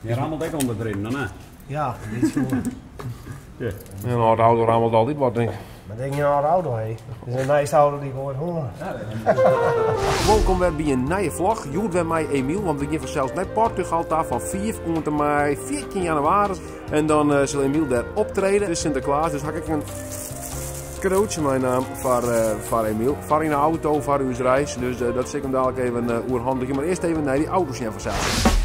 Je rammelt ook onder erin, dan hè? Ja, niet zo. Ja. En een oude auto rammelt altijd wat, denk ik. Maar denk je nou een auto, hé? Dat is een nice auto die ik ooit hoor. Welkom weer bij een nieuwe vlog. Joet weer mij Emiel, want we gaan vanzelfs naar Portugal daar van 4 tot mei 14 januari. En dan zal Emiel daar optreden. Het is Sinterklaas, dus heb ik een cadeautje mijn naam voor Emiel. Voor in de auto, voor uw reis. Dus dat zit ik hem dadelijk even oerhandigen. Maar eerst even naar die auto's gaan vanzelf.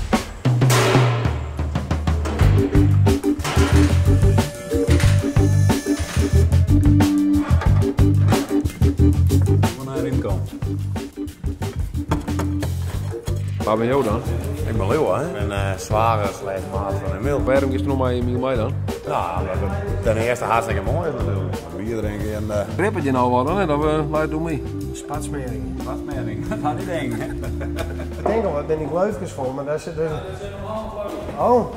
Waar ben jij dan? Ik ben Leeuw, hè? Ik ben zware slechtmaat van Emiel. Waarom is er nog maar Emiel mij dan? Nou, ten eerste hartstikke mooi natuurlijk. Bier drinken en... Rippet je nou wat dan, hè? Dat we luid doen mee. Spatsmering. Spatsmering, dat had ik denken. Ik denk al, wat ben ik leufjes voor, maar daar zit dus... Oh.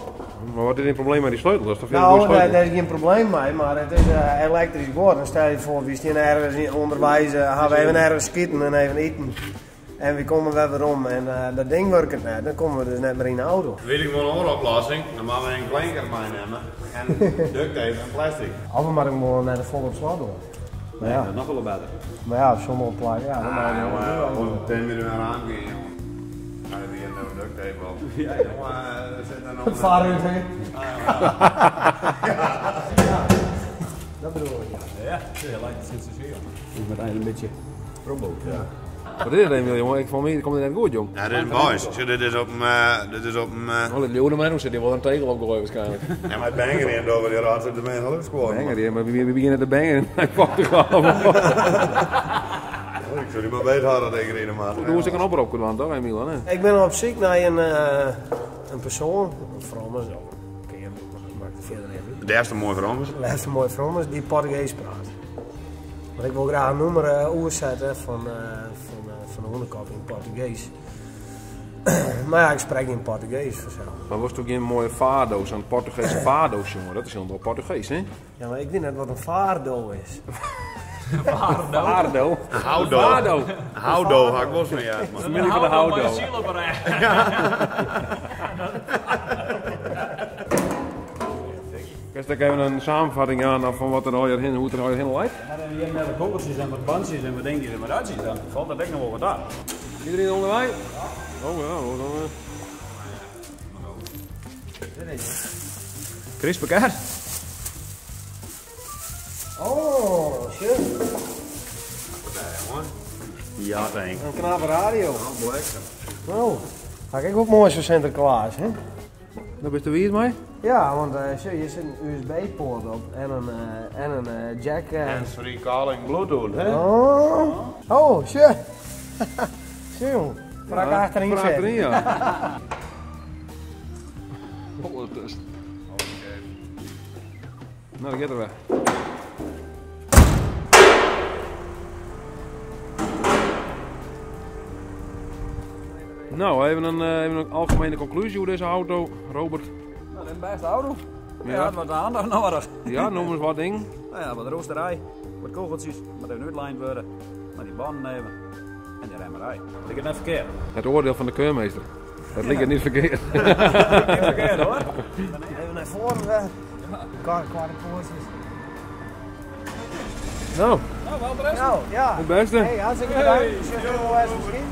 Maar wat is het probleem met die sleutel? Dat is toch veel Nou, goede sleutel? daar is geen probleem mee, maar het is elektrisch geworden. Stel je voor, we staan ergens onderwijs, gaan we even ergens schieten en even eten. En we komen weer om en dat ding werkt net, dan komen we dus net meer in de auto. Weet ik wel een ooroplossing, dan moeten we een klinker meenemen. En duct tape en plastic. Of we maar gewoon naar de volle slag doen. Nee, dat is nog wel beter. Maar ja, sommige plaatsen, ja, dan maken we Ja, gewoon 10 minuten weer aangaan, jongen. Ga je weer een duct tape op. Ja, jongen, er zit er nog... het varen in. Ja, dat bedoel ik. Ja, je lijkt het zo zeer. Ik ben eigenlijk een beetje probo. Ja. Wat is het, Emiel, jongen? Ik vond me, komt het net goed, jong. Ja, dit is mooi. Dit is op een... Oh, dat leeuwde mij nog zit, die wil een tegel opgooien waarschijnlijk. Ja, maar het banger in over die raad zit de mensen lucht scoren. Banger, die, maar we beginnen te bangen in Portugal. Ik zou die maar beter hadden tegen die man. Hoe is ik een oproep kunnen toch, Emiel? Hè? Ik ben op zoek naar een persoon, een vrouw, zo. Oké, maakt het verder even. De eerste mooi voor ons. De laatste mooie vrouw die Portugees praat. Maar ik wil graag een nummer oerzetten van de hondenkop in Portugees. Maar ja, ik spreek niet in Portugees vanzelf. Maar was toch geen mooie vaardoos aan het Portugese vaardoos, jongen? Dat is helemaal Portugees, hè? Ja, maar ik denk net wat een vaardo is. Vaardo? Houdo. Vaardo. Houdo, ga ik los mee uit, man. Familie van de Houdo. Kijk, daar even een samenvatting aan van wat er al heen, hoe het er al heen lijkt. Ja, dan heb je met de kogeltjes en wat bandjes en wat denk je er maar uitziet, dan valt dat denk nog wel wat aan. Iedereen onderweg? Oh ja, dan... Chris Bekkaert. Oh, shit. Ja, denk ik. Een knappe radio. Oh, ga ik ook mooi zo Sinterklaas, hè? Dan bent u wie het mij? Ja, want je zit een USB-poort op en een jack. Hands-free calling Bluetooth, hè? Oh, shit. Shit, jongen. Vraag achterin Vraag zetten. achterin, ja. Oh, dat is... Nou, dat gaat er weg. Nou, even een algemene conclusie over deze auto, Robert. Nou, dat is een beste auto. Ja. Ja, het wordt aandacht nodig. Ja, noem eens wat ding. Nou ja, wat roosterij, wat kogeltjes, wat even uitlijnd worden, maar die banden nemen en die remmerij. Dat is net verkeerd. Het oordeel van de keurmeester. Dat ligt niet verkeerd. Niet verkeerd hoor. Even naar voren. Kwart poortjes. Nou, Nou, wel de rest. Nou, ja. het beste. Hey, hartstikke bedankt. Misschien.